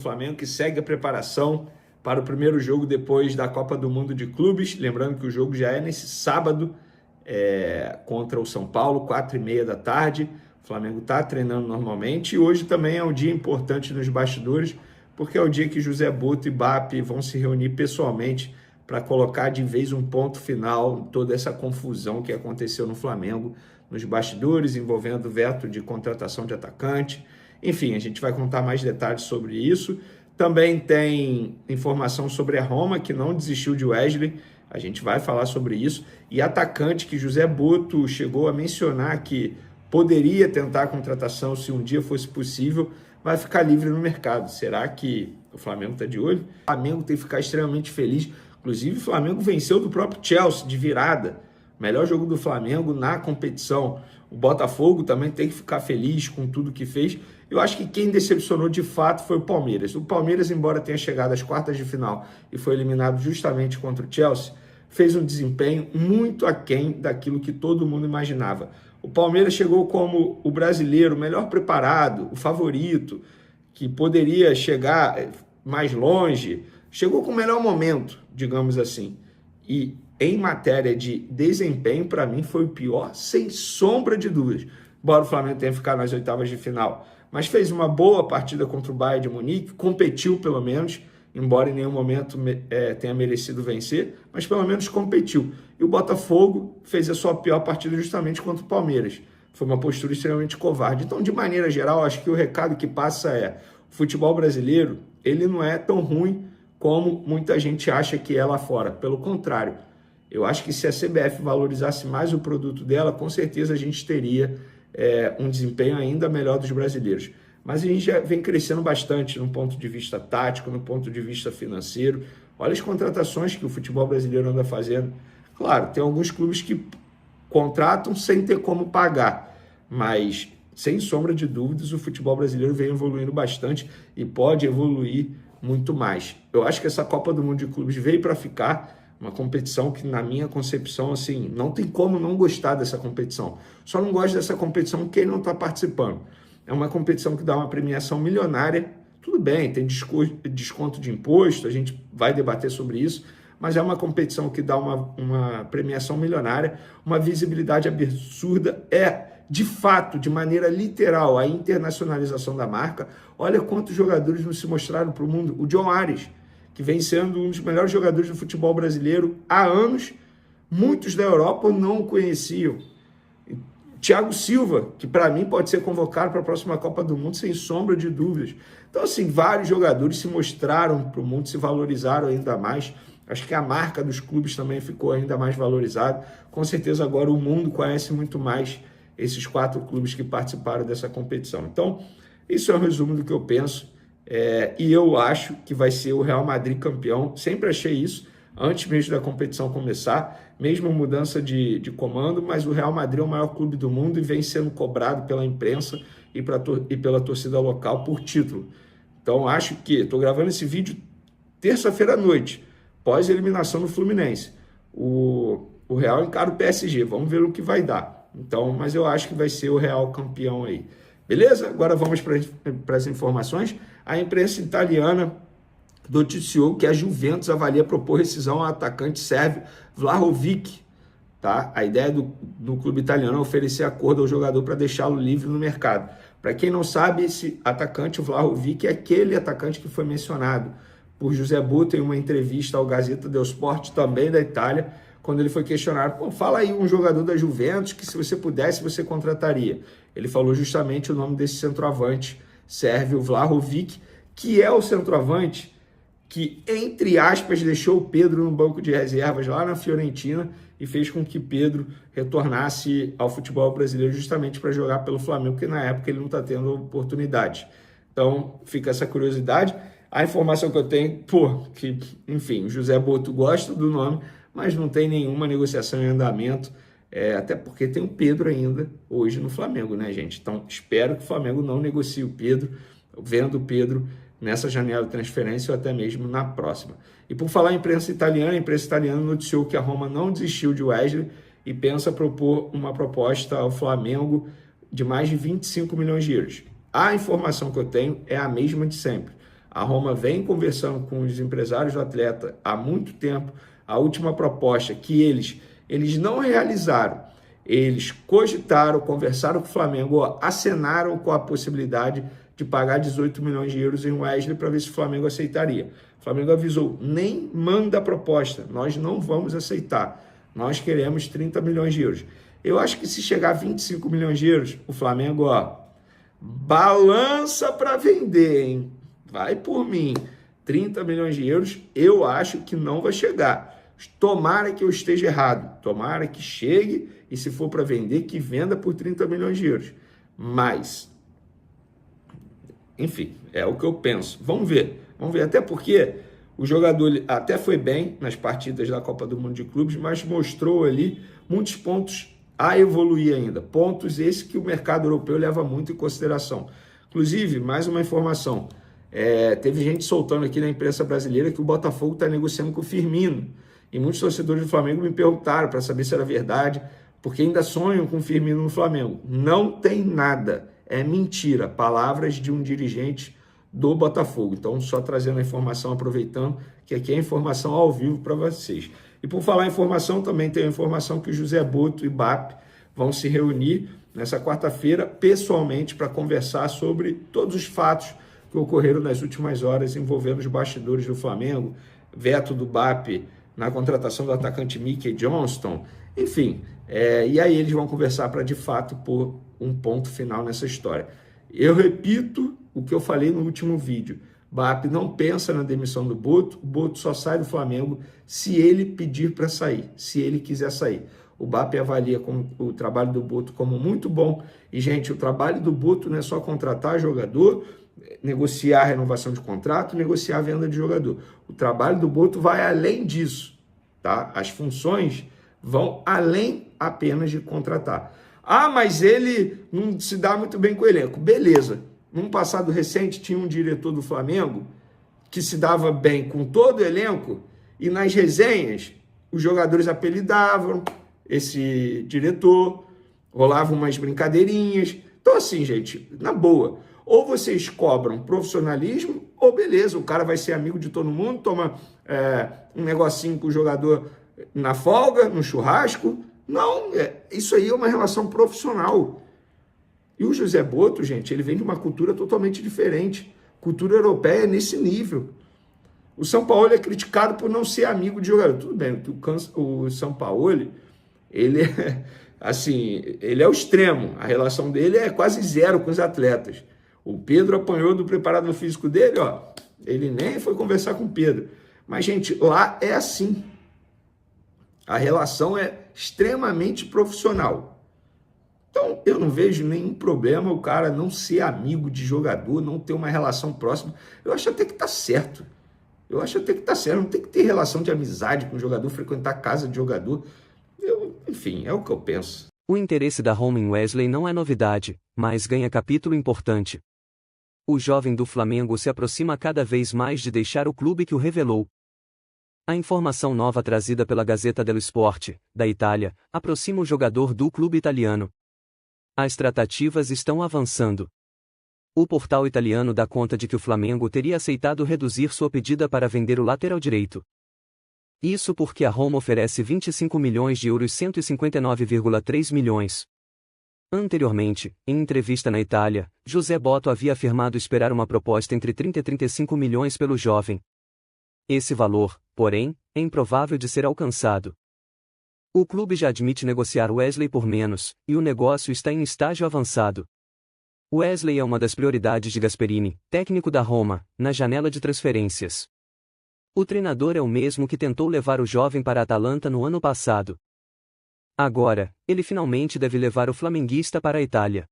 O Flamengo que segue a preparação para o primeiro jogo depois da Copa do Mundo de Clubes. Lembrando que o jogo já é nesse sábado contra o São Paulo, 4h30 da tarde. O Flamengo está treinando normalmente e hoje também é um dia importante nos bastidores, porque é o dia que José Boto e BAP vão se reunir pessoalmente para colocar de vez um ponto final em toda essa confusão que aconteceu no Flamengo, nos bastidores, envolvendo veto de contratação de atacante. Enfim, a gente vai contar mais detalhes sobre isso. Também tem informação sobre a Roma, que não desistiu de Wesley. A gente vai falar sobre isso. E atacante que José Boto chegou a mencionar que poderia tentar a contratação se um dia fosse possível, vai ficar livre no mercado. Será que o Flamengo está de olho? O Flamengo tem que ficar extremamente feliz. Inclusive, o Flamengo venceu do próprio Chelsea de virada. Melhor jogo do Flamengo na competição. O Botafogo também tem que ficar feliz com tudo que fez. Eu acho que quem decepcionou de fato foi o Palmeiras. O Palmeiras, embora tenha chegado às quartas de final e foi eliminado justamente contra o Chelsea, fez um desempenho muito aquém daquilo que todo mundo imaginava. O Palmeiras chegou como o brasileiro melhor preparado, o favorito, que poderia chegar mais longe, chegou com o melhor momento, digamos assim. E em matéria de desempenho, para mim, foi o pior, sem sombra de dúvidas. Embora o Flamengo tenha ficado nas oitavas de final, mas fez uma boa partida contra o Bayern de Munique, competiu pelo menos, embora em nenhum momento tenha merecido vencer, mas pelo menos competiu. E o Botafogo fez a sua pior partida justamente contra o Palmeiras. Foi uma postura extremamente covarde. Então, de maneira geral, acho que o recado que passa é: o futebol brasileiro, ele não é tão ruim como muita gente acha que é lá fora. Pelo contrário, eu acho que se a CBF valorizasse mais o produto dela, com certeza a gente teria um desempenho ainda melhor dos brasileiros. Mas a gente já vem crescendo bastante no ponto de vista tático, no ponto de vista financeiro. Olha as contratações que o futebol brasileiro anda fazendo. Claro, tem alguns clubes que contratam sem ter como pagar, mas sem sombra de dúvidas o futebol brasileiro vem evoluindo bastante e pode evoluir muito mais. Eu acho que essa Copa do Mundo de Clubes veio para ficar. Uma competição que, na minha concepção, assim, não tem como não gostar dessa competição. Só não gosto dessa competição quem não está participando. É uma competição que dá uma premiação milionária. Tudo bem, tem desconto de imposto, a gente vai debater sobre isso, mas é uma competição que dá uma premiação milionária, uma visibilidade absurda. De fato, de maneira literal, a internacionalização da marca. Olha quantos jogadores nos se mostraram para o mundo. O John Ares, que vem sendo um dos melhores jogadores do futebol brasileiro há anos, muitos da Europa não o conheciam. Thiago Silva, que para mim pode ser convocado para a próxima Copa do Mundo, sem sombra de dúvidas. Então, assim, vários jogadores se mostraram para o mundo, se valorizaram ainda mais. Acho que a marca dos clubes também ficou ainda mais valorizada. Com certeza agora o mundo conhece muito mais esses 4 clubes que participaram dessa competição. Então, isso é um resumo do que eu penso. E eu acho que vai ser o Real Madrid campeão. Sempre achei isso, antes mesmo da competição começar, mesmo mudança de comando, mas o Real Madrid é o maior clube do mundo e vem sendo cobrado pela imprensa e pela torcida local por título. Então acho que, estou gravando esse vídeo terça-feira à noite, pós-eliminação do Fluminense. O Real encara o PSG, vamos ver o que vai dar. Então, mas eu acho que vai ser o Real campeão aí. Beleza? Agora vamos para as informações. A imprensa italiana noticiou que a Juventus avalia propor rescisão ao atacante sérvio Vlahovic. Tá? A ideia do clube italiano é oferecer acordo ao jogador para deixá-lo livre no mercado. Para quem não sabe, esse atacante, o Vlahovic, é aquele atacante que foi mencionado por José Boto em uma entrevista ao Gazzetta dello Sport, também da Itália, quando ele foi questionado: fala aí um jogador da Juventus que, se você pudesse, você contrataria. Ele falou justamente o nome desse centroavante sérvio, Vlahovic, que é o centroavante que, entre aspas, deixou o Pedro no banco de reservas lá na Fiorentina e fez com que Pedro retornasse ao futebol brasileiro justamente para jogar pelo Flamengo, porque na época ele não está tendo oportunidade. Então, fica essa curiosidade. A informação que eu tenho, que, enfim, o José Boto gosta do nome, mas não tem nenhuma negociação em andamento, até porque tem o Pedro ainda hoje no Flamengo, né, gente? Então, espero que o Flamengo não negocie o Pedro, vendo o Pedro nessa janela de transferência ou até mesmo na próxima. E por falar em imprensa italiana, a imprensa italiana noticiou que a Roma não desistiu de Wesley e pensa propor uma proposta ao Flamengo de mais de 25 milhões de euros. A informação que eu tenho é a mesma de sempre. A Roma vem conversando com os empresários do atleta há muito tempo. A última proposta que eles não realizaram, eles cogitaram, conversaram com o Flamengo, acenaram com a possibilidade de pagar 18 milhões de euros em Wesley para ver se o Flamengo aceitaria. O Flamengo avisou, nem manda a proposta, nós não vamos aceitar, nós queremos 30 milhões de euros. Eu acho que se chegar a 25 milhões de euros, o Flamengo, balança para vender, hein? Vai por mim. 30 milhões de euros, eu acho que não vai chegar. Tomara que eu esteja errado. Tomara que chegue e, se for para vender, que venda por 30 milhões de euros. Mas, enfim, é o que eu penso. Vamos ver. Vamos ver. Até porque o jogador até foi bem nas partidas da Copa do Mundo de Clubes, mas mostrou ali muitos pontos a evoluir ainda. Pontos esses que o mercado europeu leva muito em consideração. Inclusive, mais uma informação. Teve gente soltando aqui na imprensa brasileira que o Botafogo está negociando com o Firmino. E muitos torcedores do Flamengo me perguntaram para saber se era verdade, porque ainda sonham com o Firmino no Flamengo. Não tem nada. É mentira. Palavras de um dirigente do Botafogo. Então, só trazendo a informação, aproveitando que aqui é informação ao vivo para vocês. E por falar em informação, também tem a informação que o José Boto e o BAP vão se reunir nessa quarta-feira, pessoalmente, para conversar sobre todos os fatos que ocorreram nas últimas horas envolvendo os bastidores do Flamengo, veto do BAP na contratação do atacante Mickey Johnston, enfim. E aí eles vão conversar para, de fato, pôr um ponto final nessa história. Eu repito o que eu falei no último vídeo. BAP não pensa na demissão do Boto, o Boto só sai do Flamengo se ele pedir para sair, se ele quiser sair. O BAP avalia o trabalho do Boto como muito bom. E, gente, o trabalho do Boto não é só contratar jogador, negociar a renovação de contrato, negociar a venda de jogador. O trabalho do Boto vai além disso, tá? As funções vão além apenas de contratar. Mas ele não se dá muito bem com o elenco. Beleza. Num passado recente, tinha um diretor do Flamengo que se dava bem com todo o elenco e nas resenhas os jogadores apelidavam esse diretor, rolavam umas brincadeirinhas. Então, assim, gente, na boa, ou vocês cobram profissionalismo, ou beleza, o cara vai ser amigo de todo mundo, toma um negocinho com o jogador na folga, no churrasco. Não, isso aí é uma relação profissional. E o José Boto, gente, ele vem de uma cultura totalmente diferente. Cultura europeia nesse nível. O Sampaoli é criticado por não ser amigo de jogador. Tudo bem, o Sampaoli, ele é o extremo. A relação dele é quase zero com os atletas. O Pedro apanhou do preparador físico dele, ele nem foi conversar com o Pedro. Mas, gente, lá é assim. A relação é extremamente profissional. Então, eu não vejo nenhum problema o cara não ser amigo de jogador, não ter uma relação próxima. Eu acho até que tá certo. Não tem que ter relação de amizade com o jogador, frequentar a casa de jogador. Enfim, é o que eu penso. O interesse da Roma em Wesley não é novidade, mas ganha capítulo importante. O jovem do Flamengo se aproxima cada vez mais de deixar o clube que o revelou. A informação nova trazida pela Gazzetta dello Sport, da Itália, aproxima o jogador do clube italiano. As tratativas estão avançando. O portal italiano dá conta de que o Flamengo teria aceitado reduzir sua pedida para vender o lateral direito. Isso porque a Roma oferece 25 milhões de euros, 159,3 milhões. Anteriormente, em entrevista na Itália, José Boto havia afirmado esperar uma proposta entre 30 e 35 milhões pelo jovem. Esse valor, porém, é improvável de ser alcançado. O clube já admite negociar Wesley por menos, e o negócio está em estágio avançado. Wesley é uma das prioridades de Gasperini, técnico da Roma, na janela de transferências. O treinador é o mesmo que tentou levar o jovem para a Atalanta no ano passado. Agora, ele finalmente deve levar o flamenguista para a Itália.